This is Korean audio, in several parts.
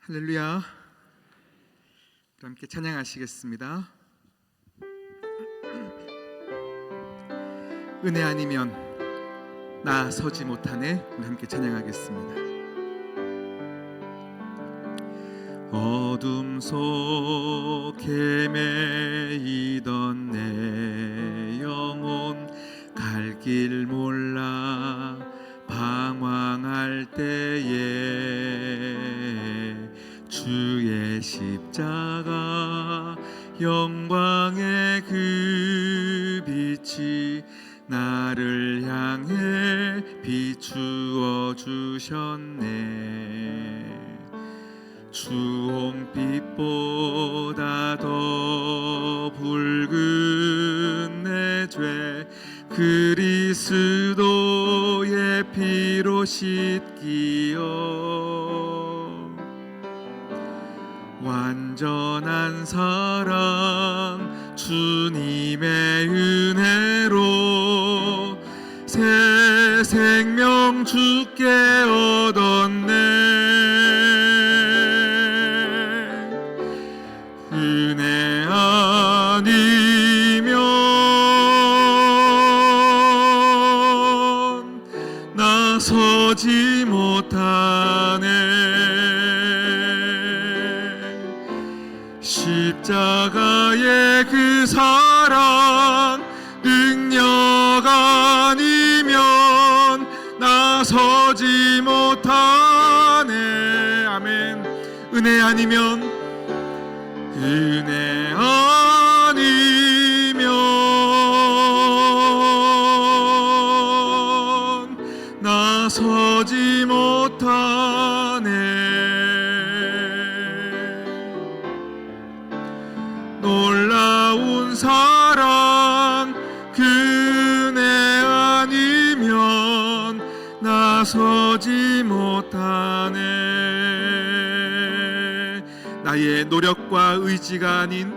할렐루야. 함께 찬양하시겠습니다. 은혜 아니면 나 서지 못하네. 함께 찬양하겠습니다. 어둠 속 헤매이던 내 영혼 갈 길 몰라 방황할 때에 주의 십자가 영광의 그 빛이 나를 향해 비추어 주셨네. 주홍빛보다 더 붉은 내 죄 그리스도의 피로 씻기어 완전한 사랑 주님의 은혜로 새 생명 주께 얻었네. 은혜 아니면 나서지 못하네. 십자가의 그 사랑 능력 아니면 나서지 못하네. 아멘. 은혜 아니면 나서지 못하네. 놀라운 사랑 그네 아니면 나서지 못하네. 나의 노력과 의지가 아닌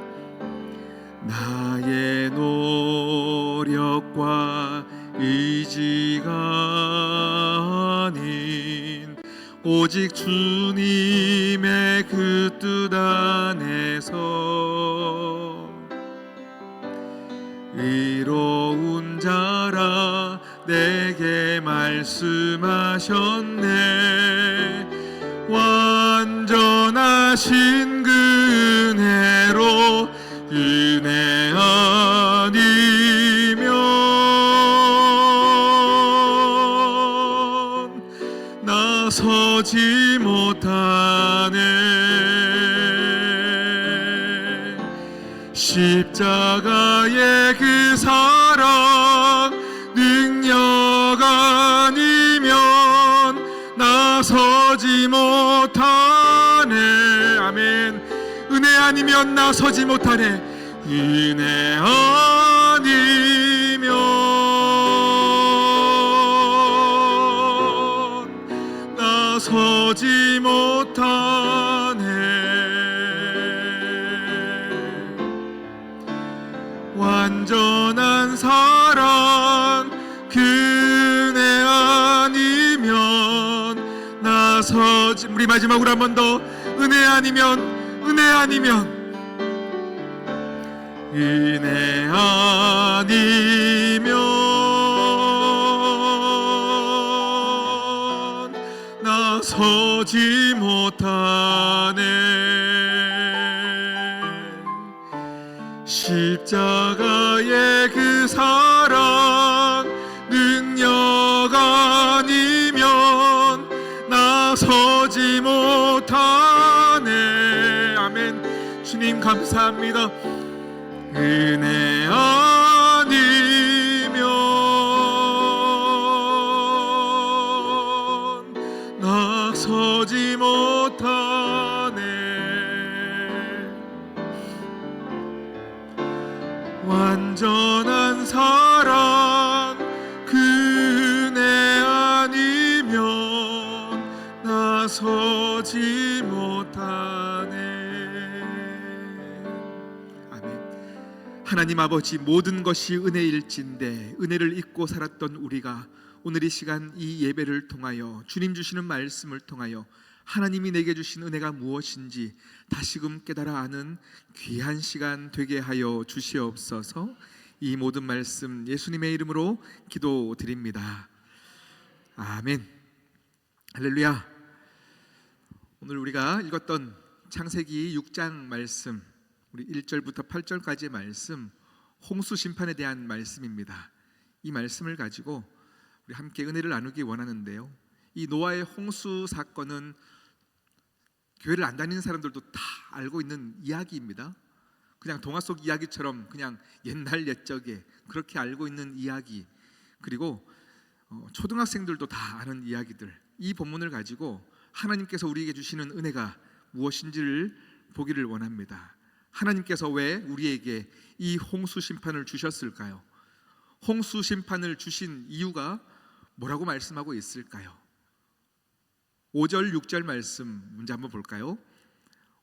나의 노력과 의지가 아닌 오직 주님의 그 뜻 안에서 의로운 자라 내게 말씀하셨네. 완전하신 그 은혜로 은혜 아니면 나서지 못하네. 십자가의 그 사랑 능력 아니면 나서지 못하네. 아멘. 은혜 아니면 나서지 못하네. 은혜 아니면 나서지 못하네. 완전한 사랑 그네 아니면 나서지. 우리 마지막으로 한 번 더. 은혜 아니면 은혜 아니면 나서지 못하네. 십자가의 그 사랑 능력 아니면 나서지 못하네. 아멘. 주님 감사합니다. 은혜 아니면 나서지 못하네. 완전한 사랑 그네 아니면 나서지 못하네. 하나님 아버지, 모든 것이 은혜일진데 은혜를 잊고 살았던 우리가 오늘 이 시간 이 예배를 통하여 주님 주시는 말씀을 통하여 하나님이 내게 주신 은혜가 무엇인지 다시금 깨달아 아는 귀한 시간 되게 하여 주시옵소서. 이 모든 말씀 예수님의 이름으로 기도드립니다. 아멘. 할렐루야. 오늘 우리가 읽었던 창세기 6장 말씀, 우리 1절부터 8절까지의 말씀, 홍수 심판에 대한 말씀입니다. 이 말씀을 가지고 우리 함께 은혜를 나누기 원하는데요, 이 노아의 홍수 사건은 교회를 안 다니는 사람들도 다 알고 있는 이야기입니다. 그냥 동화 속 이야기처럼 그냥 옛날 옛적에 그렇게 알고 있는 이야기, 그리고 초등학생들도 다 아는 이야기들, 이 본문을 가지고 하나님께서 우리에게 주시는 은혜가 무엇인지를 보기를 원합니다. 하나님께서 왜 우리에게 이 홍수 심판을 주셨을까요? 홍수 심판을 주신 이유가 뭐라고 말씀하고 있을까요? 5절 6절 말씀 문제 한번 볼까요?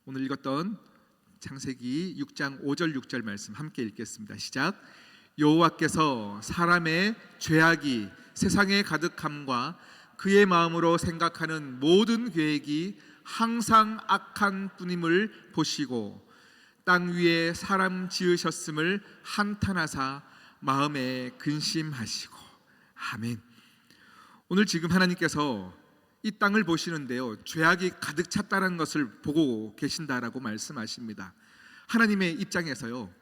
오늘 읽었던 창세기 6장 5절 6절 말씀 함께 읽겠습니다. 시작. 여호와께서 사람의 죄악이 세상에 가득함과 그의 마음으로 생각하는 모든 계획이 항상 악한 뿐임을 보시고 땅 위에 사람 지으셨음을 한탄하사 마음에 근심하시고. 아멘. 오늘 지금 하나님께서 이 땅을 보시는데요, 죄악이 가득 찼다는 것을 보고 계신다라고 말씀하십니다. 하나님의 입장에서요,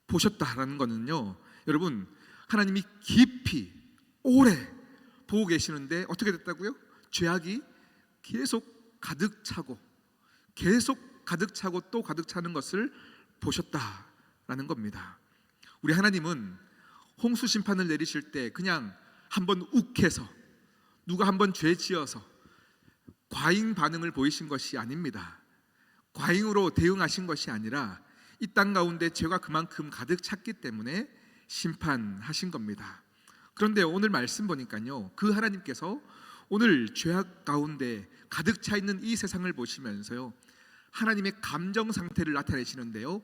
보셨다라는 거는요, 여러분, 하나님이 깊이 오래 보고 계시는데 어떻게 됐다고요? 죄악이 계속 가득 차고 또 가득 차는 것을 보셨다라는 겁니다. 우리 하나님은 홍수 심판을 내리실 때 그냥 한번 욱해서 누가 한번 죄 지어서 과잉 반응을 보이신 것이 아닙니다. 과잉으로 대응하신 것이 아니라 이 땅 가운데 죄가 그만큼 가득 찼기 때문에 심판하신 겁니다. 그런데 오늘 말씀 보니까요, 그 하나님께서 오늘 죄악 가운데 가득 차 있는 이 세상을 보시면서요, 하나님의 감정 상태를 나타내시는데요,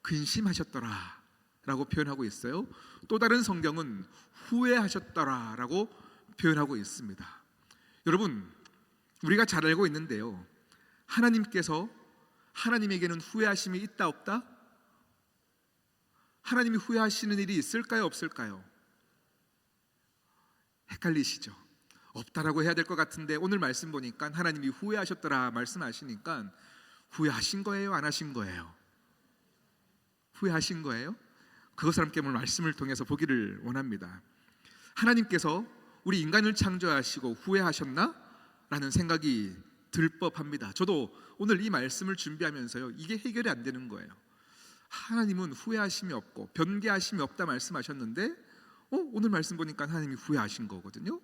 근심하셨더라 라고 표현하고 있어요. 또 다른 성경은 후회하셨더라 라고 표현하고 있습니다. 여러분, 우리가 잘 알고 있는데요, 하나님에게는 후회하심이 있다 없다? 하나님이 후회하시는 일이 있을까요 없을까요? 헷갈리시죠? 없다라고 해야 될 것 같은데 오늘 말씀 보니까 하나님이 후회하셨더라 말씀하시니까 후회하신 거예요? 안 하신 거예요? 후회하신 거예요? 그것을 함께 오늘 말씀을 통해서 보기를 원합니다. 하나님께서 우리 인간을 창조하시고 후회하셨나? 라는 생각이 들 법합니다. 저도 오늘 이 말씀을 준비하면서요, 이게 해결이 안 되는 거예요. 하나님은 후회하심이 없고 변개하심이 없다 말씀하셨는데 오늘 말씀 보니까 하나님이 후회하신 거거든요.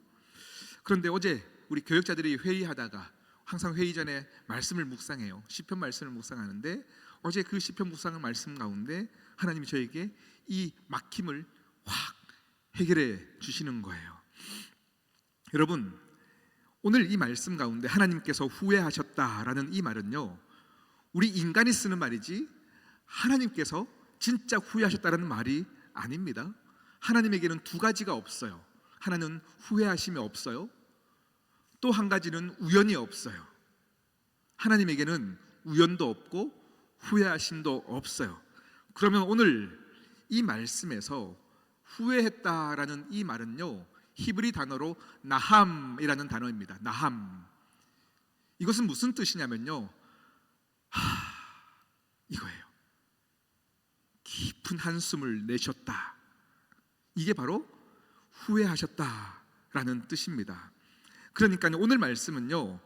그런데 어제 우리 교역자들이 회의하다가 항상 회의 전에 말씀을 묵상해요. 시편 말씀을 묵상하는데 어제 그 시편 묵상의 말씀 가운데 하나님이 저에게 이 막힘을 확 해결해 주시는 거예요. 여러분, 오늘 이 말씀 가운데 하나님께서 후회하셨다라는 이 말은요, 우리 인간이 쓰는 말이지 하나님께서 진짜 후회하셨다라는 말이 아닙니다. 하나님에게는 두 가지가 없어요. 하나는 후회하심이 없어요. 또 한 가지는 우연이 없어요. 하나님에게는 우연도 없고 후회하심도 없어요. 그러면 오늘 이 말씀에서 후회했다라는 이 말은요, 히브리 단어로 나함이라는 단어입니다. 나함. 이것은 무슨 뜻이냐면요, 이거예요. 깊은 한숨을 내셨다. 이게 바로 후회하셨다라는 뜻입니다. 그러니까 오늘 말씀은요,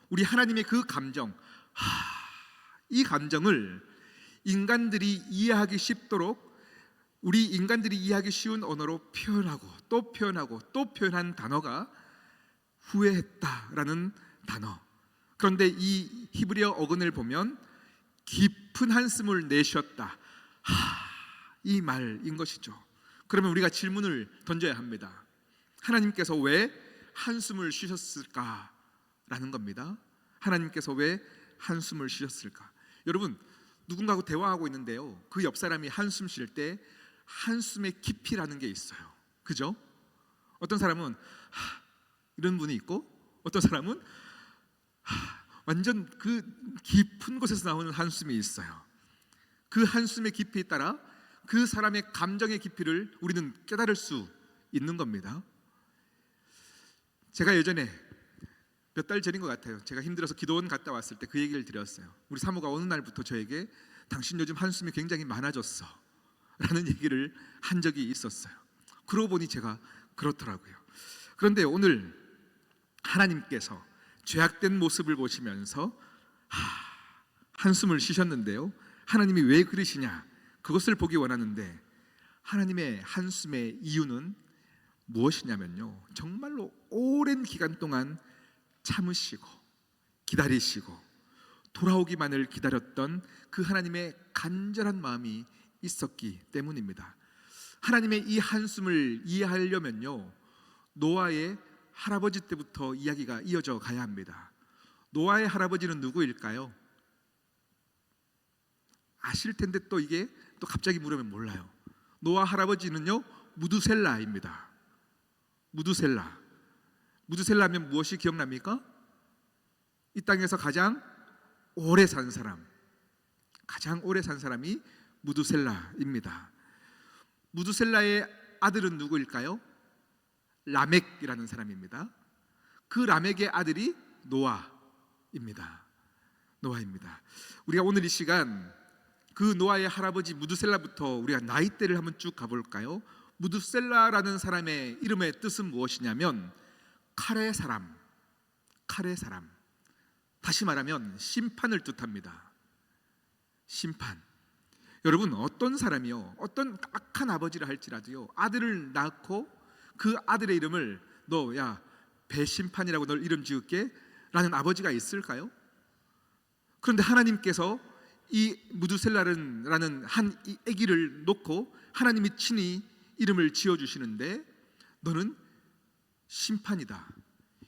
우리 하나님의 그 감정, 이 감정을 인간들이 이해하기 쉽도록 우리 인간들이 이해하기 쉬운 언어로 표현하고 또 표현하고 또 표현한 단어가 후회했다라는 단어. 그런데 이 히브리어 어근을 보면 깊은 한숨을 내쉬었다, 이 말인 것이죠. 그러면 우리가 질문을 던져야 합니다. 하나님께서 왜 한숨을 쉬셨을까라는 겁니다. 하나님께서 왜 한숨을 쉬셨을까? 여러분, 누군가하고 대화하고 있는데요, 그 옆 사람이 한숨 쉴 때 한숨의 깊이라는 게 있어요. 그죠? 어떤 사람은 이런 분이 있고 어떤 사람은 완전 그 깊은 곳에서 나오는 한숨이 있어요. 그 한숨의 깊이에 따라 그 사람의 감정의 깊이를 우리는 깨달을 수 있는 겁니다. 제가 예전에 몇 달 전인 것 같아요. 제가 힘들어서 기도원 갔다 왔을 때 그 얘기를 드렸어요. 우리 사모가 어느 날부터 저에게 당신 요즘 한숨이 굉장히 많아졌어 라는 얘기를 한 적이 있었어요. 그러고 보니 제가 그렇더라고요. 그런데 오늘 하나님께서 죄악된 모습을 보시면서 한숨을 쉬셨는데요, 하나님이 왜 그러시냐, 그것을 보기 원하는데 하나님의 한숨의 이유는 무엇이냐면요, 정말로 오랜 기간 동안 참으시고 기다리시고 돌아오기만을 기다렸던 그 하나님의 간절한 마음이 있었기 때문입니다. 하나님의 이 한숨을 이해하려면요, 노아의 할아버지 때부터 이야기가 이어져 가야 합니다. 노아의 할아버지는 누구일까요? 아실 텐데 또 이게 또 갑자기 물으면 몰라요. 노아 할아버지는요, 무두셀라입니다. 무두셀라면 무엇이 기억납니까? 이 땅에서 가장 오래 산 사람이 무두셀라입니다. 무두셀라의 아들은 누구일까요? 라멕이라는 사람입니다. 그 라멕의 아들이 노아입니다. 우리가 오늘 이 시간 그 노아의 할아버지 무두셀라부터 우리가 나이대를 한번 쭉 가볼까요? 무두셀라라는 사람의 이름의 뜻은 무엇이냐면 칼의 사람. 다시 말하면 심판을 뜻합니다. 심판. 여러분, 어떤 사람이요, 어떤 악한 아버지를 할지라도요, 아들을 낳고 그 아들의 이름을 너 야 배심판이라고 널 이름 지을게 라는 아버지가 있을까요? 그런데 하나님께서 이 무두셀라라는 한 아기를 놓고 하나님이 친히 이름을 지어주시는데 너는 심판이다.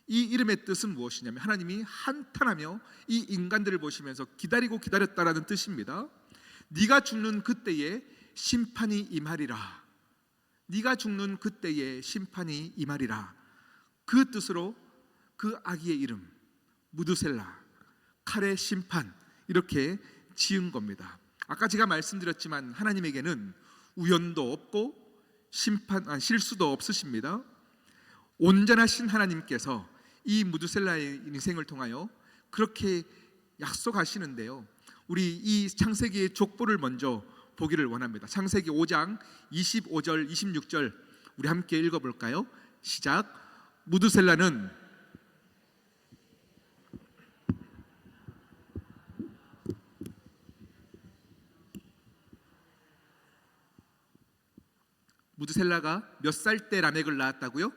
이 이름의 뜻은 무엇이냐면 하나님이 한탄하며 이 인간들을 보시면서 기다리고 기다렸다라는 뜻입니다. 네가 죽는 그때에 심판이 임하리라. 네가 죽는 그때에 심판이 임하리라. 그 뜻으로 그 아기의 이름 무두셀라, 칼의 심판, 이렇게 지은 겁니다. 아까 제가 말씀드렸지만 하나님에게는 우연도 없고 실수도 없으십니다. 온전하신 하나님께서 이 무두셀라의 인생을 통하여 그렇게 약속하시는데요, 우리 이 창세기의 족보를 먼저 보기를 원합니다. 창세기 5장 25절 26절 우리 함께 읽어볼까요? 시작. 무두셀라는 무두셀라가 몇 살 때 라멕을 낳았다고요?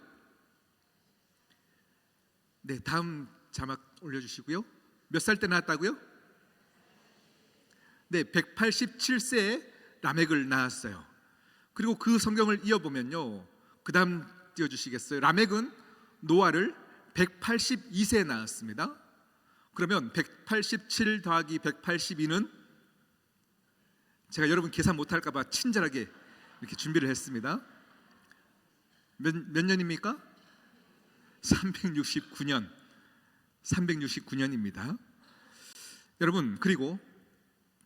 네, 다음 자막 올려주시고요. 몇 살 때 낳았다고요? 네, 187세에 라멕을 낳았어요. 그리고 그 성경을 이어보면요, 그 다음 띄워주시겠어요? 라멕은 노아를 182세에 낳았습니다. 그러면 187 더하기 182는 제가 여러분 계산 못할까봐 친절하게 이렇게 준비를 했습니다. 몇 년입니까? 369년입니다. 여러분, 그리고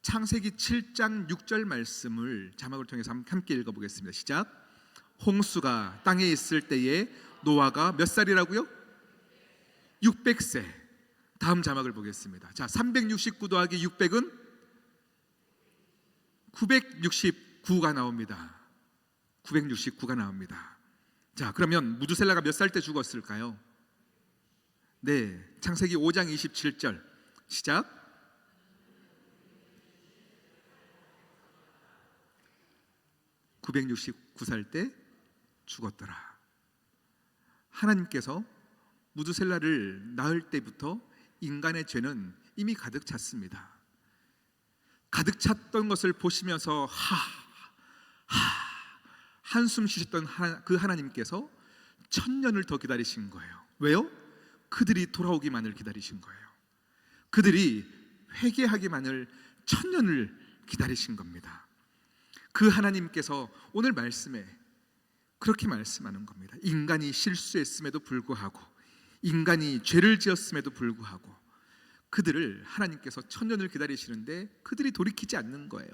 창세기 7장 6절 말씀을 자막을 통해서 함께 읽어보겠습니다. 시작. 홍수가 땅에 있을 때에 노아가 몇 살이라고요? 600세. 다음 자막을 보겠습니다. 자, 369 더하기 600은 969가 나옵니다. 969가 나옵니다. 자, 그러면 무두셀라가 몇 살 때 죽었을까요? 네, 창세기 5장 27절 시작. 969살 때 죽었더라. 하나님께서 무두셀라를 낳을 때부터 인간의 죄는 이미 가득 찼습니다. 가득 찼던 것을 보시면서 한숨 쉬셨던 그 하나님께서 1000년을 더 기다리신 거예요. 왜요? 그들이 돌아오기만을 기다리신 거예요. 그들이 회개하기만을 1000년을 기다리신 겁니다. 그 하나님께서 오늘 말씀에 그렇게 말씀하는 겁니다. 인간이 실수했음에도 불구하고, 인간이 죄를 지었음에도 불구하고 그들을 하나님께서 천년을 기다리시는데 그들이 돌이키지 않는 거예요.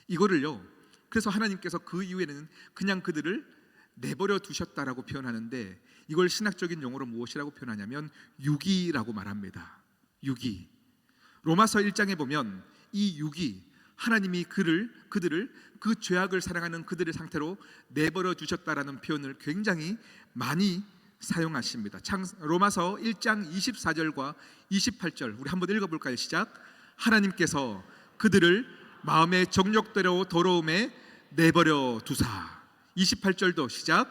이거를요, 그래서 하나님께서 그 이후에는 그냥 그들을 내버려 두셨다라고 표현하는데, 이걸 신학적인 용어로 무엇이라고 표현하냐면 유기라고 말합니다. 유기. 로마서 1장에 보면 이 유기, 하나님이 그들을 그 죄악을 사랑하는 그들의 상태로 내버려 두셨다라는 표현을 굉장히 많이 사용하십니다. 로마서 1장 24절과 28절 우리 한번 읽어볼까요? 시작. 하나님께서 그들을 마음의 정욕대로 더러움에 내버려 두사. 28절도 시작.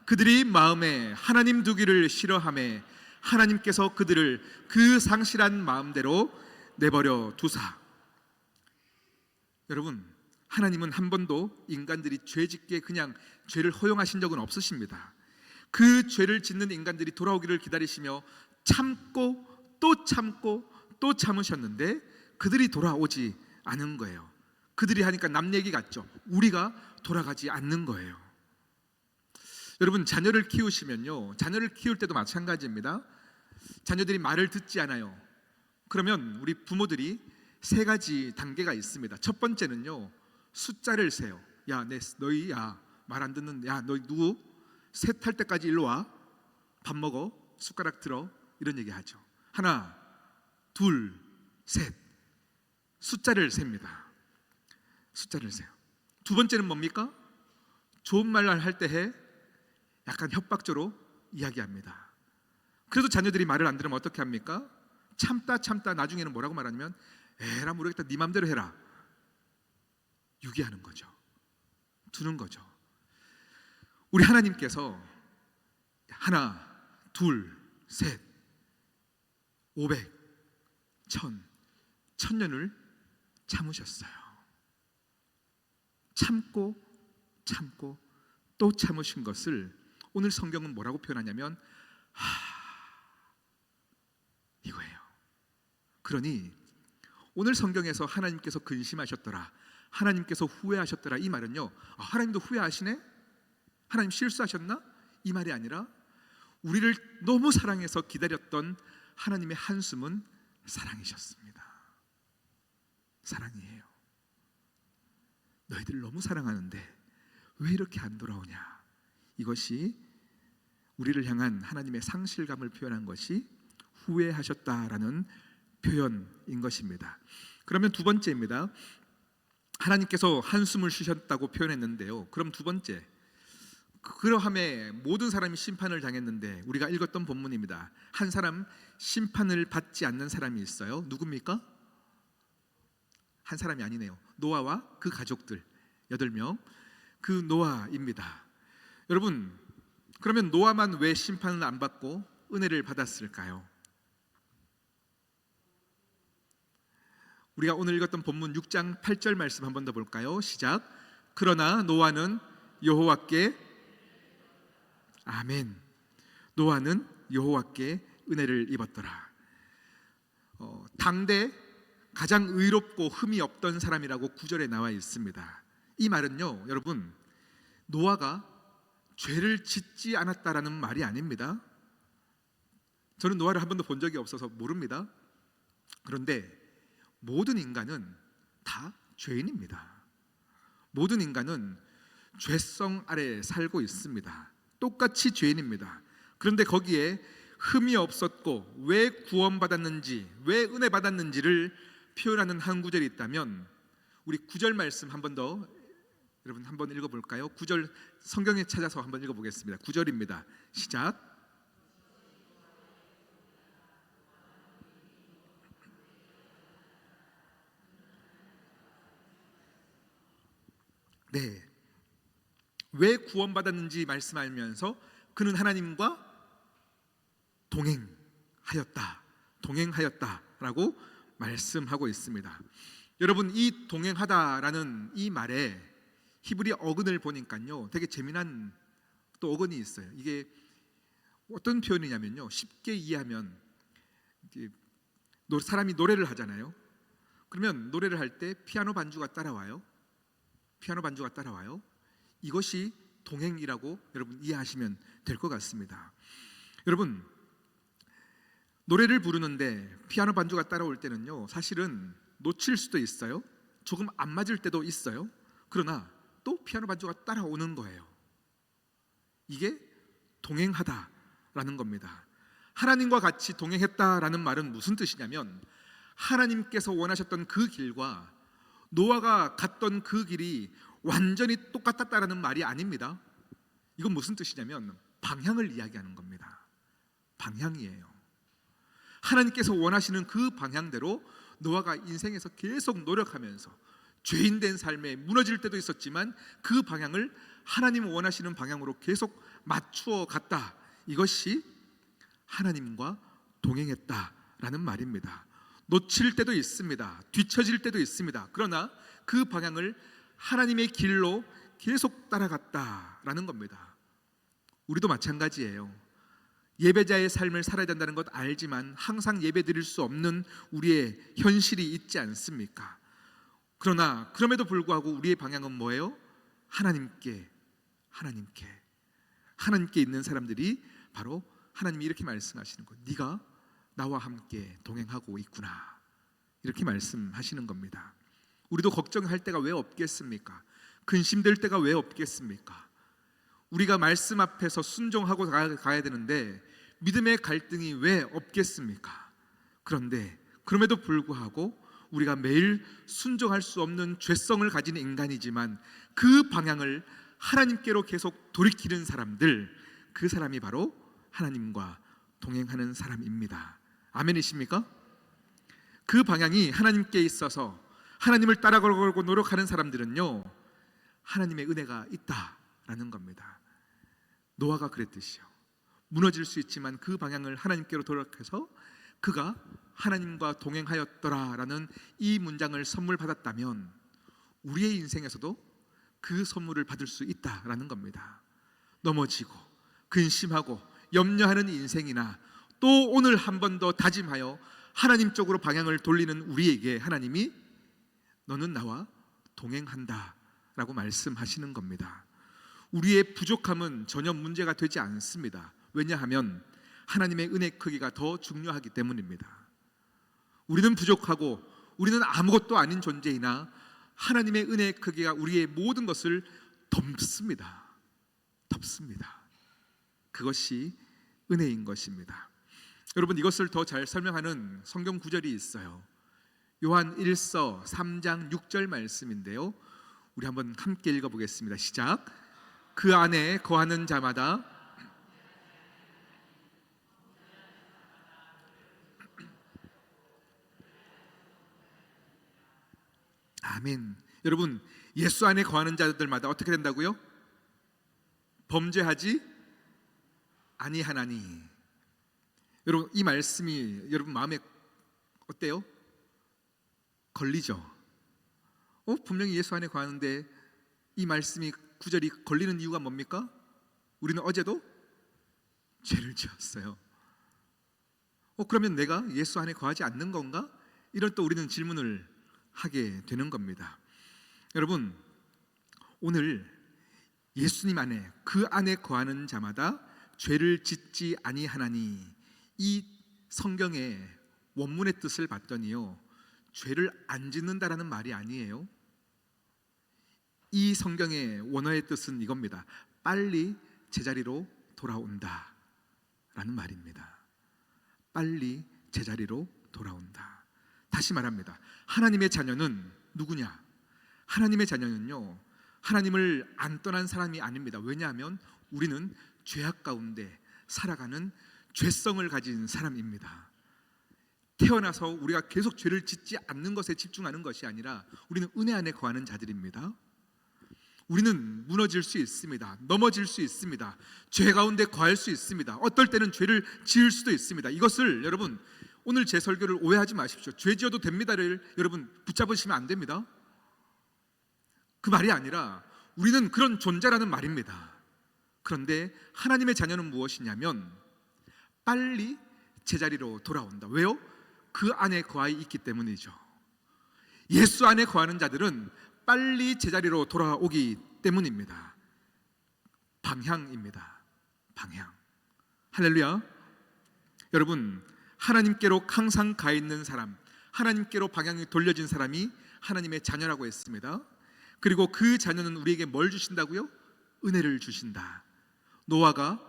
그들이 마음에 하나님 두기를 싫어하매 하나님께서 그들을 그 상실한 마음대로 내버려 두사. 여러분, 하나님은 한 번도 인간들이 죄 짓게 그냥 죄를 허용하신 적은 없으십니다. 그 죄를 짓는 인간들이 돌아오기를 기다리시며 참고 또 참고 또 참으셨는데 그들이 돌아오지 않은 거예요. 그들이 하니까 남 얘기 같죠. 우리가 돌아가지 않는 거예요. 여러분, 자녀를 키우시면요, 자녀를 키울 때도 마찬가지입니다. 자녀들이 말을 듣지 않아요. 그러면 우리 부모들이 세 가지 단계가 있습니다. 첫 번째는요, 숫자를 세요. 야, 너희 말 안 듣는 너희 누구? 셋 할 때까지 일로 와. 밥 먹어. 숟가락 들어. 이런 얘기 하죠. 하나, 둘, 셋. 숫자를 셉니다. 숫자를 세요. 두 번째는 뭡니까? 좋은 말 할 때 해. 약간 협박조로 이야기합니다. 그래도 자녀들이 말을 안 들으면 어떻게 합니까? 참다 나중에는 뭐라고 말하냐면 에라 모르겠다, 네 맘대로 해라. 유기하는 거죠. 두는 거죠. 우리 하나님께서 하나, 둘, 셋, 500, 1000, 1000년을 참으셨어요. 참고 또 참으신 것을 오늘 성경은 뭐라고 표현하냐면 이거예요. 그러니 오늘 성경에서 하나님께서 근심하셨더라, 하나님께서 후회하셨더라, 이 말은요, 하나님도 후회하시네? 하나님 실수하셨나? 이 말이 아니라 우리를 너무 사랑해서 기다렸던 하나님의 한숨은 사랑이셨습니다. 사랑이에요. 너희들 너무 사랑하는데 왜 이렇게 안 돌아오냐? 이것이 우리를 향한 하나님의 상실감을 표현한 것이 후회하셨다라는 표현인 것입니다. 그러면 두 번째입니다. 하나님께서 한숨을 쉬셨다고 표현했는데요, 그럼 두 번째, 그러함에 모든 사람이 심판을 당했는데 우리가 읽었던 본문입니다. 한 사람 심판을 받지 않는 사람이 있어요. 누굽니까? 한 사람이 아니네요. 노아와 그 가족들 8명, 그 노아입니다. 여러분, 그러면 노아만 왜 심판을 안 받고 은혜를 받았을까요? 우리가 오늘 읽었던 본문 6장 8절 말씀 한 번 더 볼까요? 시작. 그러나 노아는 여호와께, 아멘, 노아는 여호와께 은혜를 입었더라. 당대 가장 의롭고 흠이 없던 사람이라고 9절에 나와 있습니다. 이 말은요, 여러분, 노아가 죄를 짓지 않았다라는 말이 아닙니다. 저는 노아를 한 번도 본 적이 없어서 모릅니다. 그런데 모든 인간은 다 죄인입니다. 모든 인간은 죄성 아래 살고 있습니다. 똑같이 죄인입니다. 그런데 거기에 흠이 없었고 왜 구원받았는지, 왜 은혜 받았는지를 표현하는 한 구절이 있다면 우리 9절 말씀 한 번 더 여러분 한번 읽어볼까요? 9절 성경에 찾아서 한번 읽어보겠습니다. 9절입니다. 시작. 네, 왜 구원받았는지 말씀하면서 그는 하나님과 동행하였다라고 말씀하고 있습니다. 여러분, 이 동행하다라는 이 말에 히브리 어근을 보니까요, 되게 재미난 또 어근이 있어요. 이게 어떤 표현이냐면요, 쉽게 이해하면 사람이 노래를 하잖아요. 그러면 노래를 할 때 피아노 반주가 따라와요. 이것이 동행이라고 여러분 이해하시면 될 것 같습니다. 여러분, 노래를 부르는데 피아노 반주가 따라올 때는요, 사실은 놓칠 수도 있어요. 조금 안 맞을 때도 있어요. 그러나 또 피아노 반주가 따라오는 거예요. 이게 동행하다라는 겁니다. 하나님과 같이 동행했다라는 말은 무슨 뜻이냐면, 하나님께서 원하셨던 그 길과 노아가 갔던 그 길이 완전히 똑같았다라는 말이 아닙니다. 이건 무슨 뜻이냐면 방향을 이야기하는 겁니다. 방향이에요. 하나님께서 원하시는 그 방향대로 노아가 인생에서 계속 노력하면서 죄인된 삶에 무너질 때도 있었지만 그 방향을 하나님 원하시는 방향으로 계속 맞추어 갔다. 이것이 하나님과 동행했다라는 말입니다. 놓칠 때도 있습니다. 뒤처질 때도 있습니다. 그러나 그 방향을 하나님의 길로 계속 따라갔다라는 겁니다. 우리도 마찬가지예요. 예배자의 삶을 살아야 된다는 것 알지만 항상 예배 드릴 수 없는 우리의 현실이 있지 않습니까? 그러나 그럼에도 불구하고 우리의 방향은 뭐예요? 하나님께 있는 사람들이 바로 하나님이 이렇게 말씀하시는 거예요. 네가 나와 함께 동행하고 있구나, 이렇게 말씀하시는 겁니다. 우리도 걱정할 때가 왜 없겠습니까? 근심될 때가 왜 없겠습니까? 우리가 말씀 앞에서 순종하고 가야 되는데 믿음의 갈등이 왜 없겠습니까? 그런데 그럼에도 불구하고 우리가 매일 순종할 수 없는 죄성을 가진 인간이지만 그 방향을 하나님께로 계속 돌이키는 사람들, 그 사람이 바로 하나님과 동행하는 사람입니다. 아멘이십니까? 그 방향이 하나님께 있어서 하나님을 따라가려고 노력하는 사람들은요, 하나님의 은혜가 있다라는 겁니다. 노아가 그랬듯이요. 무너질 수 있지만 그 방향을 하나님께로 돌아가서 그가 하나님과 동행하였더라라는 이 문장을 선물 받았다면 우리의 인생에서도 그 선물을 받을 수 있다라는 겁니다. 넘어지고 근심하고 염려하는 인생이나 또 오늘 한 번 더 다짐하여 하나님 쪽으로 방향을 돌리는 우리에게 하나님이 너는 나와 동행한다 라고 말씀하시는 겁니다. 우리의 부족함은 전혀 문제가 되지 않습니다. 왜냐하면 하나님의 은혜 크기가 더 중요하기 때문입니다. 우리는 부족하고 우리는 아무것도 아닌 존재이나 하나님의 은혜 크기가 우리의 모든 것을 덮습니다. 그것이 은혜인 것입니다. 여러분, 이것을 더 잘 설명하는 성경 구절이 있어요. 요한 1서 3장 6절 말씀인데요, 우리 한번 함께 읽어보겠습니다. 시작. 그 안에 거하는 자마다 아멘. 여러분, 예수 안에 거하는 자들마다 어떻게 된다고요? 범죄하지 아니하나니. 여러분, 이 말씀이 여러분 마음에 어때요? 걸리죠? 분명히 예수 안에 거하는데 이 말씀이 구절이 걸리는 이유가 뭡니까? 우리는 어제도 죄를 지었어요. 그러면 내가 예수 안에 거하지 않는 건가? 이런 또 우리는 질문을 하게 되는 겁니다. 여러분, 오늘 예수님 안에 그 안에 거하는 자마다 죄를 짓지 아니하나니, 이 성경의 원문의 뜻을 봤더니요, 죄를 안 짓는다라는 말이 아니에요. 이 성경의 원어의 뜻은 이겁니다. 빨리 제자리로 돌아온다 라는 말입니다. 빨리 제자리로 돌아온다. 다시 말합니다. 하나님의 자녀는 누구냐? 하나님의 자녀는요, 하나님을 안 떠난 사람이 아닙니다. 왜냐하면 우리는 죄악 가운데 살아가는 죄성을 가진 사람입니다. 태어나서 우리가 계속 죄를 짓지 않는 것에 집중하는 것이 아니라 우리는 은혜 안에 거하는 자들입니다. 우리는 무너질 수 있습니다. 넘어질 수 있습니다. 죄 가운데 거할 수 있습니다. 어떨 때는 죄를 지을 수도 있습니다. 이것을 여러분, 오늘 제 설교를 오해하지 마십시오. 죄 지어도 됩니다를 여러분 붙잡으시면 안 됩니다. 그 말이 아니라 우리는 그런 존재라는 말입니다. 그런데 하나님의 자녀는 무엇이냐면 빨리 제자리로 돌아온다. 왜요? 그 안에 거하여 있기 때문이죠. 예수 안에 거하는 자들은 빨리 제자리로 돌아오기 때문입니다. 방향입니다. 방향. 할렐루야. 여러분, 하나님께로 항상 가 있는 사람, 하나님께로 방향이 돌려진 사람이 하나님의 자녀라고 했습니다. 그리고 그 자녀는 우리에게 뭘 주신다고요? 은혜를 주신다. 노아가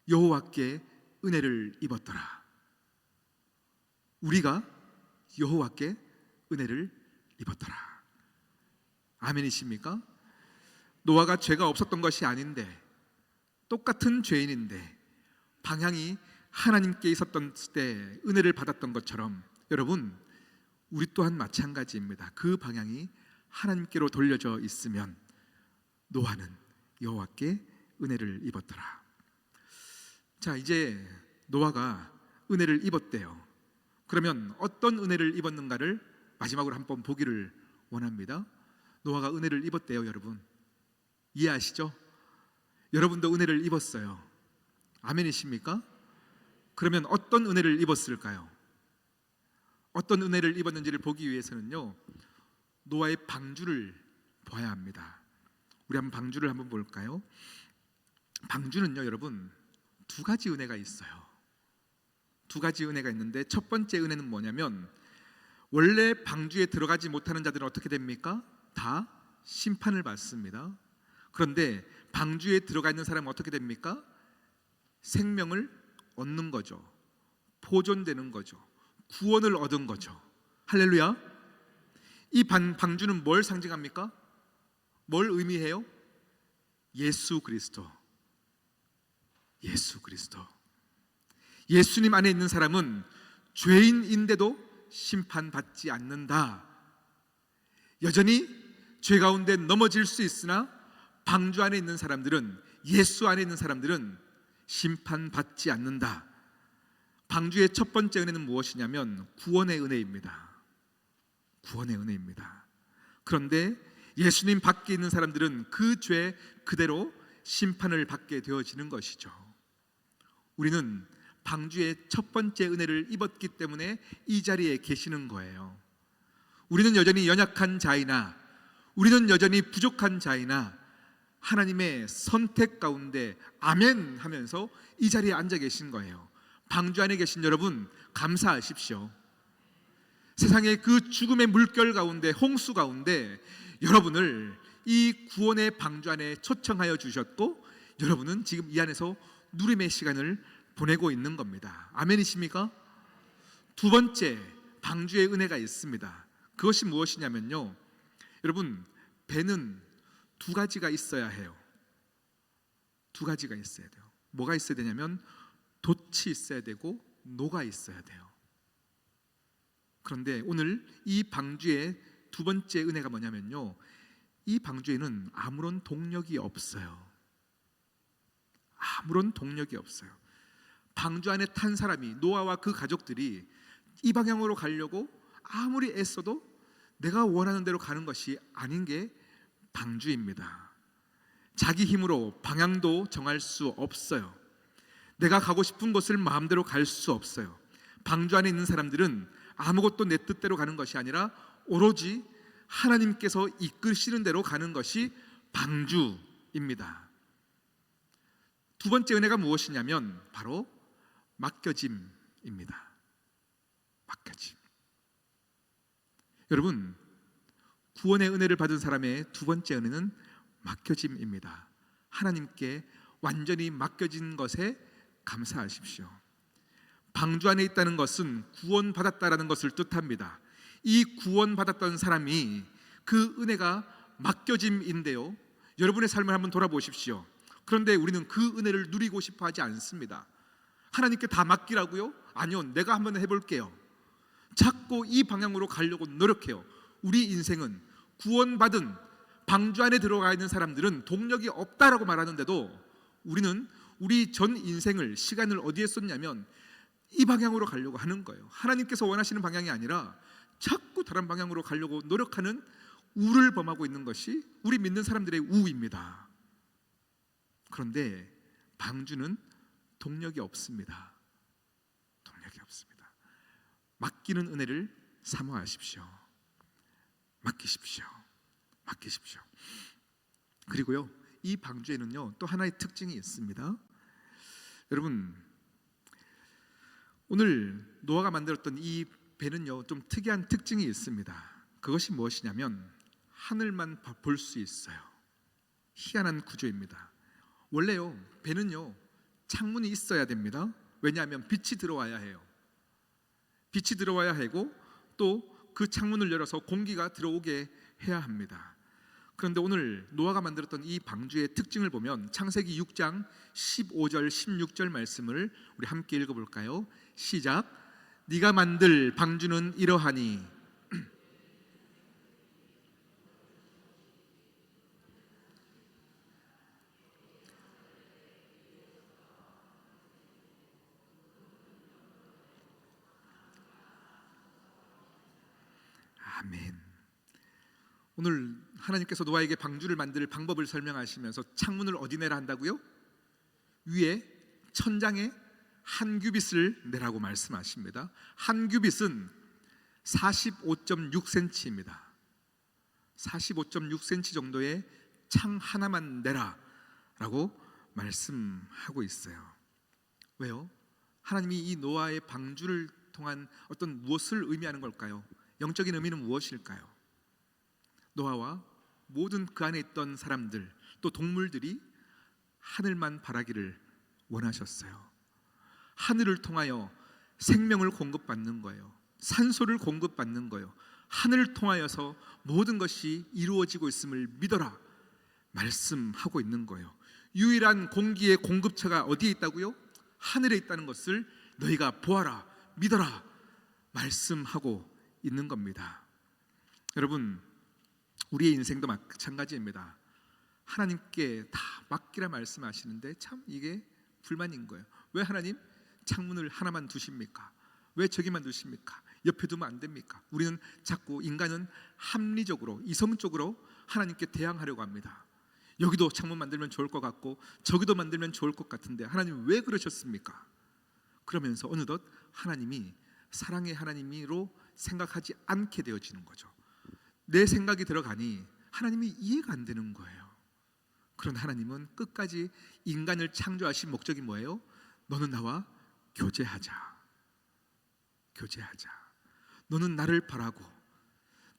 여호와께 은혜를 입었더라. 우리가 여호와께 은혜를 입었더라. 아멘이십니까? 노아가 죄가 없었던 것이 아닌데, 똑같은 죄인인데 방향이 하나님께 있었던 때 은혜를 받았던 것처럼, 여러분, 우리 또한 마찬가지입니다. 그 방향이 하나님께로 돌려져 있으면 노아는 여호와께 은혜를 입었더라. 자, 이제 노아가 은혜를 입었대요. 그러면 어떤 은혜를 입었는가를 마지막으로 한번 보기를 원합니다. 노아가 은혜를 입었대요. 여러분 이해하시죠? 여러분도 은혜를 입었어요. 아멘이십니까? 그러면 어떤 은혜를 입었을까요? 어떤 은혜를 입었는지를 보기 위해서는요, 노아의 방주를 봐야 합니다. 우리 한번 방주를 한번 볼까요? 방주는요, 여러분, 두 가지 은혜가 있어요. 두 가지 은혜가 있는데, 첫 번째 은혜는 뭐냐면, 원래 방주에 들어가지 못하는 자들은 어떻게 됩니까? 다 심판을 받습니다. 그런데 방주에 들어가 있는 사람은 어떻게 됩니까? 생명을 얻는 거죠. 보존되는 거죠. 구원을 얻은 거죠. 할렐루야. 이 방주는 뭘 상징합니까? 뭘 의미해요? 예수 그리스도. 예수 그리스도. 예수님 안에 있는 사람은 죄인인데도 심판받지 않는다. 여전히 죄 가운데 넘어질 수 있으나 방주 안에 있는 사람들은, 예수 안에 있는 사람들은 심판받지 않는다. 방주의 첫 번째 은혜는 무엇이냐면 구원의 은혜입니다. 구원의 은혜입니다. 그런데 예수님 밖에 있는 사람들은 그 죄 그대로 심판을 받게 되어지는 것이죠. 우리는 방주의 첫 번째 은혜를 입었기 때문에 이 자리에 계시는 거예요. 우리는 여전히 연약한 자이나, 우리는 여전히 부족한 자이나 하나님의 선택 가운데 아멘 하면서 이 자리에 앉아 계신 거예요. 방주 안에 계신 여러분, 감사하십시오. 세상의 그 죽음의 물결 가운데, 홍수 가운데 여러분을 이 구원의 방주 안에 초청하여 주셨고, 여러분은 지금 이 안에서 누림의 시간을 보내고 있는 겁니다. 아멘이십니까? 두 번째 방주의 은혜가 있습니다. 그것이 무엇이냐면요, 여러분, 배는 두 가지가 있어야 해요. 두 가지가 있어야 돼요. 뭐가 있어야 되냐면 돛이 있어야 되고 노가 있어야 돼요. 그런데 오늘 이 방주의 두 번째 은혜가 뭐냐면요, 이 방주에는 아무런 동력이 없어요. 아무런 동력이 없어요. 방주 안에 탄 사람이, 노아와 그 가족들이 이 방향으로 가려고 아무리 애써도 내가 원하는 대로 가는 것이 아닌 게 방주입니다. 자기 힘으로 방향도 정할 수 없어요. 내가 가고 싶은 곳을 마음대로 갈 수 없어요. 방주 안에 있는 사람들은 아무것도 내 뜻대로 가는 것이 아니라 오로지 하나님께서 이끄시는 대로 가는 것이 방주입니다. 두 번째 은혜가 무엇이냐면 바로 맡겨짐입니다. 맡겨짐. 여러분, 구원의 은혜를 받은 사람의 두 번째 은혜는 맡겨짐입니다. 하나님께 완전히 맡겨진 것에 감사하십시오. 방주 안에 있다는 것은 구원받았다라는 것을 뜻합니다. 이 구원받았던 사람이 그 은혜가 맡겨짐인데요, 여러분의 삶을 한번 돌아보십시오. 그런데 우리는 그 은혜를 누리고 싶어 하지 않습니다. 하나님께 다 맡기라고요? 아니요, 내가 한번 해볼게요. 자꾸 이 방향으로 가려고 노력해요. 우리 인생은 구원받은 방주 안에 들어가 있는 사람들은 동력이 없다라고 말하는데도 우리는 우리 전 인생을, 시간을 어디에 썼냐면 이 방향으로 가려고 하는 거예요. 하나님께서 원하시는 방향이 아니라 자꾸 다른 방향으로 가려고 노력하는 우를 범하고 있는 것이 우리 믿는 사람들의 우입니다. 그런데 방주는 동력이 없습니다. 동력이 없습니다. 맡기는 은혜를 사모하십시오. 맡기십시오. 맡기십시오. 그리고요, 이 방주에는요 또 하나의 특징이 있습니다. 여러분, 오늘 노아가 만들었던 이 배는요, 좀 특이한 특징이 있습니다. 그것이 무엇이냐면 하늘만 볼 수 있어요. 희한한 구조입니다. 원래요, 배는요 창문이 있어야 됩니다. 왜냐하면 빛이 들어와야 해요. 빛이 들어와야 하고 또 그 창문을 열어서 공기가 들어오게 해야 합니다. 그런데 오늘 노아가 만들었던 이 방주의 특징을 보면 창세기 6장 15절 16절 말씀을 우리 함께 읽어볼까요? 시작. 네가 만들 방주는 이러하니 아멘. 오늘 하나님께서 노아에게 방주를 만들 방법을 설명하시면서 창문을 어디 내라 한다고요? 위에 천장에 한 규빗을 내라고 말씀하십니다. 한 규빗은 45.6cm입니다. 45.6cm 정도의 창 하나만 내라라고 말씀하고 있어요. 왜요? 하나님이 이 노아의 방주를 통한 어떤 무엇을 의미하는 걸까요? 영적인 의미는 무엇일까요? 노아와 모든 그 안에 있던 사람들 또 동물들이 하늘만 바라기를 원하셨어요. 하늘을 통하여 생명을 공급받는 거예요. 산소를 공급받는 거예요. 하늘을 통하여서 모든 것이 이루어지고 있음을 믿어라 말씀하고 있는 거예요. 유일한 공기의 공급처가 어디에 있다고요? 하늘에 있다는 것을 너희가 보아라, 믿어라 말씀하고 있는 겁니다. 여러분, 우리의 인생도 마찬가지입니다. 하나님께 다 맡기라 말씀하시는데 참 이게 불만인 거예요. 왜 하나님 창문을 하나만 두십니까? 왜 저기만 두십니까? 옆에 두면 안 됩니까? 우리는 자꾸 인간은 합리적으로 이성적으로 하나님께 대항하려고 합니다. 여기도 창문 만들면 좋을 것 같고 저기도 만들면 좋을 것 같은데 하나님 왜 그러셨습니까? 그러면서 어느덧 하나님이 사랑의 하나님으로 생각하지 않게 되어지는 거죠. 내 생각이 들어가니 하나님이 이해가 안 되는 거예요. 그런데 하나님은 끝까지 인간을 창조하신 목적이 뭐예요? 너는 나와 교제하자. 교제하자. 너는 나를 바라고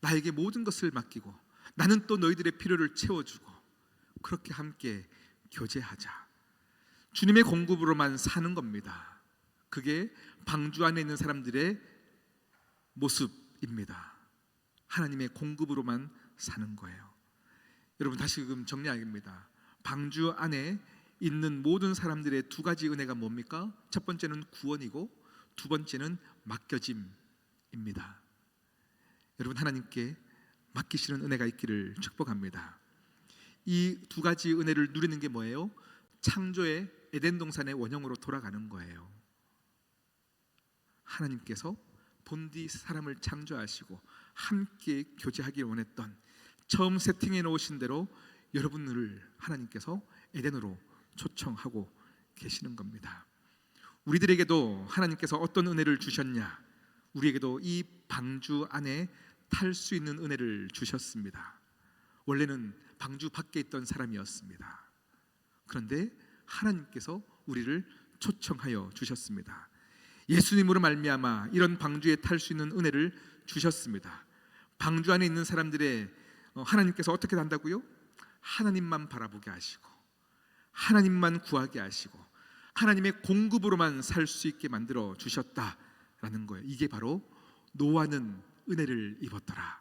나에게 모든 것을 맡기고 나는 또 너희들의 필요를 채워주고 그렇게 함께 교제하자. 주님의 공급으로만 사는 겁니다. 그게 방주 안에 있는 사람들의 모습입니다. 하나님의 공급으로만 사는 거예요. 여러분 다시금 정리하겠습니다. 방주 안에 있는 모든 사람들의 두 가지 은혜가 뭡니까? 첫 번째는 구원이고 두 번째는 맡겨짐입니다. 여러분 하나님께 맡기시는 은혜가 있기를 축복합니다. 이 두 가지 은혜를 누리는 게 뭐예요? 창조의 에덴 동산의 원형으로 돌아가는 거예요. 하나님께서 본디 사람을 창조하시고 함께 교제하길 원했던 처음 세팅해 놓으신 대로 여러분을 하나님께서 에덴으로 초청하고 계시는 겁니다. 우리들에게도 하나님께서 어떤 은혜를 주셨냐? 우리에게도 이 방주 안에 탈 수 있는 은혜를 주셨습니다. 원래는 방주 밖에 있던 사람이었습니다. 그런데 하나님께서 우리를 초청하여 주셨습니다. 예수님으로 말미암아 이런 방주에 탈 수 있는 은혜를 주셨습니다. 방주 안에 있는 사람들의 하나님께서 어떻게 한다고요? 하나님만 바라보게 하시고 하나님만 구하게 하시고 하나님의 공급으로만 살 수 있게 만들어 주셨다라는 거예요. 이게 바로 노아는 은혜를 입었더라.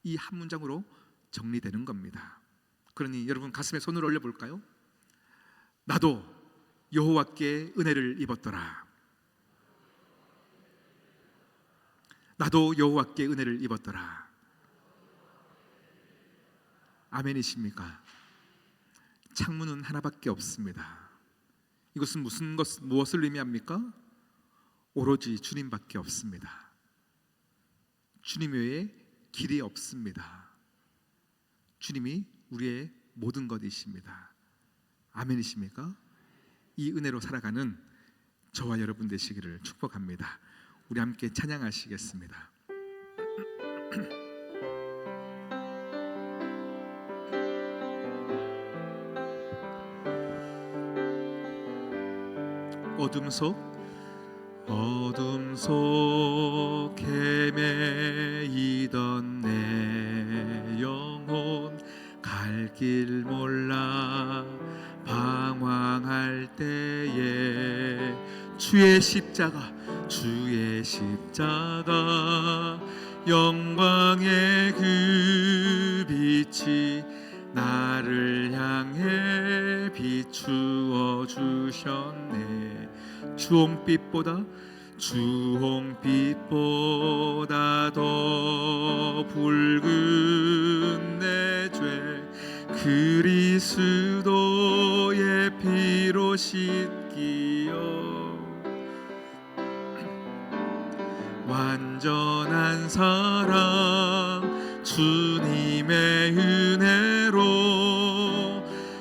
이 한 문장으로 정리되는 겁니다. 그러니 여러분 가슴에 손을 올려볼까요? 나도 여호와께 은혜를 입었더라. 나도 여호와께 은혜를 입었더라. 아멘이십니까? 창문은 하나밖에 없습니다. 이것은 무엇을 의미합니까? 오로지 주님밖에 없습니다. 주님 외에 길이 없습니다. 주님이 우리의 모든 것이십니다. 아멘이십니까? 이 은혜로 살아가는 저와 여러분 되시기를 축복합니다. 우리 함께 찬양하시겠습니다. 어둠 속 헤매이던 내 영혼 갈 길 몰라 방황할 때에 주의 십자가 영광의 그 빛이 나를 향해 비추어 주셨네. 주홍빛보다 더 붉은 내 죄 그리스도의 피로 씻기어 완전한 사랑 주님의 은혜로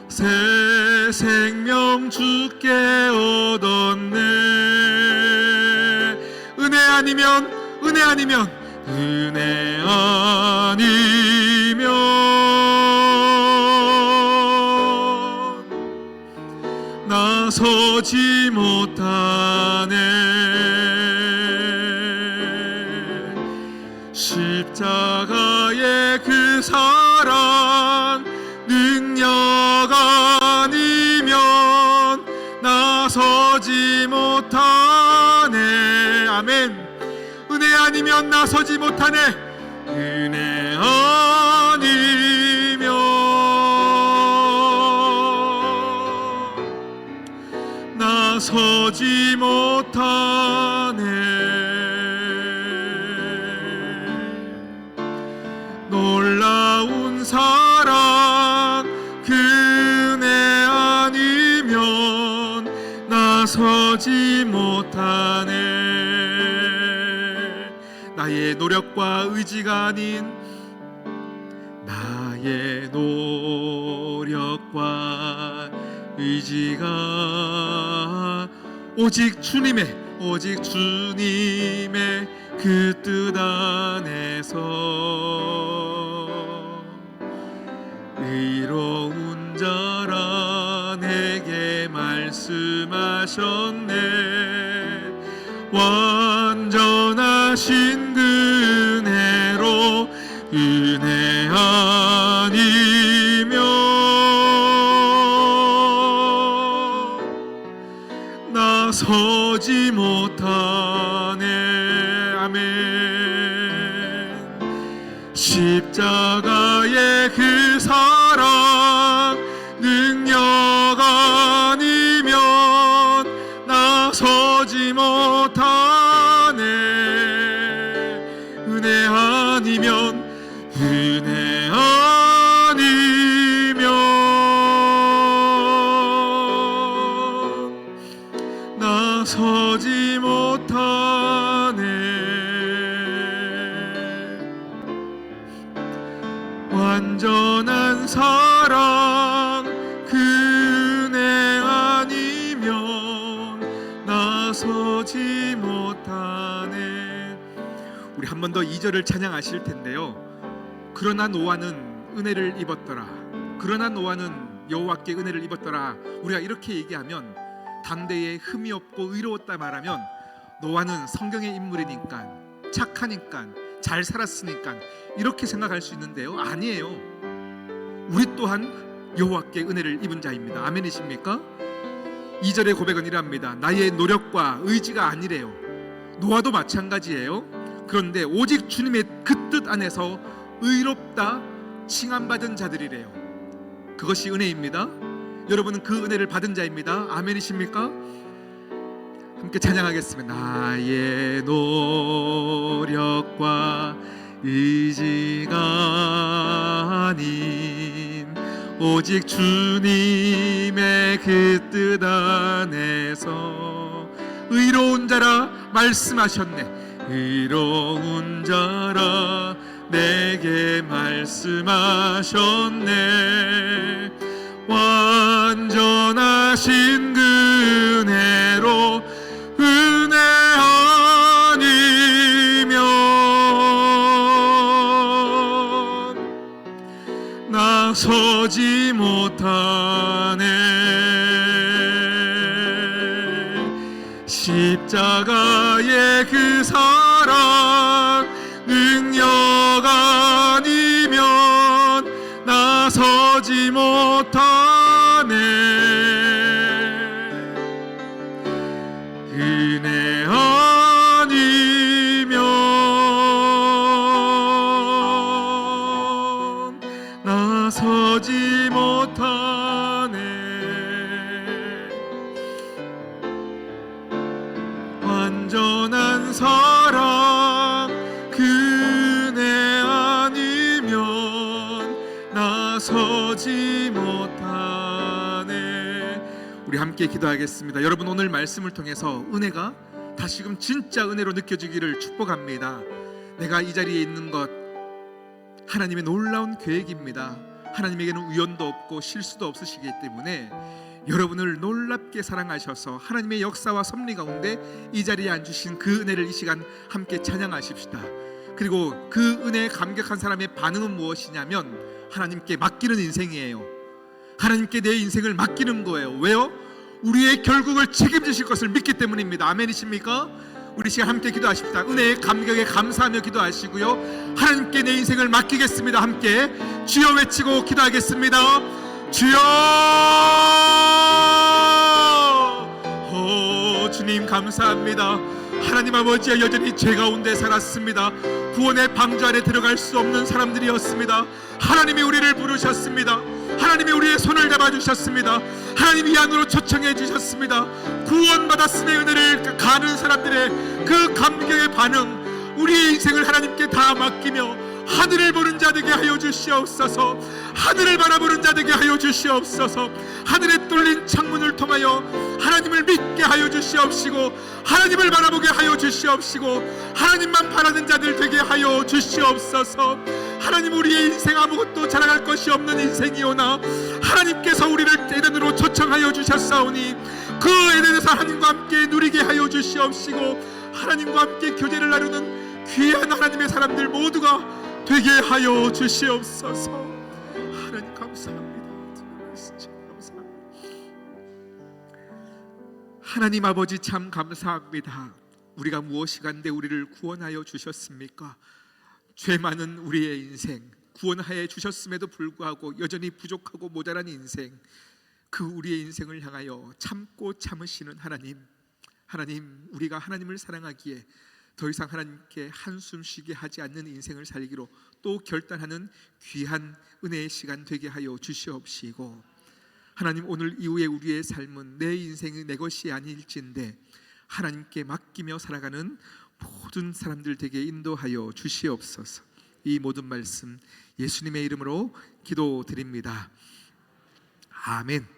새 생명 주께 얻었네. 은혜 아니면 나서지 못하네. 십자가의 그 사랑 능력 아니면 나서지 못하네. 아멘. 은혜 아니면 나서지 못하네. 은혜 아니면 나서지 못하네. 놀라운 사랑 그 은혜 아니면 나서지 못하네. 나의 노력과 의지가 아닌 나의 노력과 의지가 오직 주님의 그 뜻 안에서 의로운 자라 내게 말씀하셨네. 완전하신 그 은혜로 은혜 아니면 나서지 못하네. 아멘. 십자가의 그 사랑 능력 아니면 나서지 못하네. 은혜 아니면 나서지 못하네. 완전한 사랑 그 은혜 아니면 나서지 못하네. 우리 한 번 더 2절을 찬양하실 텐데요. 그러나 노아는 은혜를 입었더라. 그러나 노아는 여호와께 은혜를 입었더라. 우리가 이렇게 얘기하면 당대에 흠이 없고 의로웠다 말하면 노아는 성경의 인물이니까 착하니까 잘 살았으니까 이렇게 생각할 수 있는데요. 아니에요. 우리 또한 여호와께 은혜를 입은 자입니다. 아멘이십니까? 2절의 고백은 이랍니다. 나의 노력과 의지가 아니래요. 노아도 마찬가지예요. 그런데 오직 주님의 그 뜻 안에서 의롭다 칭함받은 자들이래요. 그것이 은혜입니다. 여러분은 그 은혜를 받은 자입니다. 아멘이십니까? 함께 찬양하겠습니다. 나의 노력과 의지가 아닌 오직 주님의 그 뜻 안에서 의로운 자라 말씀하셨네. 의로운 자라 내게 말씀하셨네. 완전하신 그 은혜로 은혜 아니면 나서지 못하네. 십자가 나의 그 사랑 능력 아니면 나서지 못하네. 은혜 아니면 나서지 못하네. 완전한 사랑 그 은혜 아니면 나서지 못하네. 우리 함께 기도하겠습니다. 여러분, 오늘 말씀을 통해서 은혜가 다시금 진짜 은혜로 느껴지기를 축복합니다. 내가 이 자리에 있는 것 하나님의 놀라운 계획입니다. 하나님에게는 우연도 없고 실수도 없으시기 때문에 여러분을 놀랍게 사랑하셔서 하나님의 역사와 섭리 가운데 이 자리에 앉으신 그 은혜를 이 시간 함께 찬양하십시다. 그리고 그 은혜에 감격한 사람의 반응은 무엇이냐면 하나님께 맡기는 인생이에요. 하나님께 내 인생을 맡기는 거예요. 왜요? 우리의 결국을 책임지실 것을 믿기 때문입니다. 아멘이십니까? 우리 시간 함께 기도하십시다. 은혜의 감격에 감사하며 기도하시고요, 하나님께 내 인생을 맡기겠습니다. 함께 주여 외치고 기도하겠습니다. 주여! 주님 감사합니다. 하나님 아버지야, 여전히 죄 가운데 살았습니다. 구원의 방주 안에 들어갈 수 없는 사람들이었습니다. 하나님이 우리를 부르셨습니다. 하나님이 우리의 손을 잡아주셨습니다. 하나님이 이 안으로 초청해 주셨습니다. 구원받았음의 은혜를 가는 사람들의 그 감격의 반응, 우리의 인생을 하나님께 다 맡기며 하늘을 보는 자 되게 하여 주시옵소서. 하늘을 바라보는 자 되게 하여 주시옵소서. 하늘에 뚫린 창문을 통하여 하나님을 믿게 하여 주시옵시고, 하나님을 바라보게 하여 주시옵시고, 하나님만 바라는 자들 되게 하여 주시옵소서. 하나님, 우리의 인생 아무것도 자랑할 것이 없는 인생이오나 하나님께서 우리를 에덴으로 초청하여 주셨사오니 그 에덴에서 하나님과 함께 누리게 하여 주시옵시고, 하나님과 함께 교제를 나누는 귀한 하나님의 사람들 모두가 되게 하여 주시옵소서. 하나님 감사합니다. 하나님 아버지 참 감사합니다. 우리가 무엇이 간데 우리를 구원하여 주셨습니까? 죄 많은 우리의 인생, 구원하여 주셨음에도 불구하고 여전히 부족하고 모자란 인생, 그 우리의 인생을 향하여 참고 참으시는 하나님, 우리가 하나님을 사랑하기에 더 이상 하나님께 한숨 쉬게 하지 않는 인생을 살기로 또 결단하는 귀한 은혜의 시간 되게 하여 주시옵시고, 하나님, 오늘 이후에 우리의 삶은 내 인생이 내 것이 아닐진데 하나님께 맡기며 살아가는 모든 사람들 되게 인도하여 주시옵소서. 이 모든 말씀 예수님의 이름으로 기도드립니다. 아멘.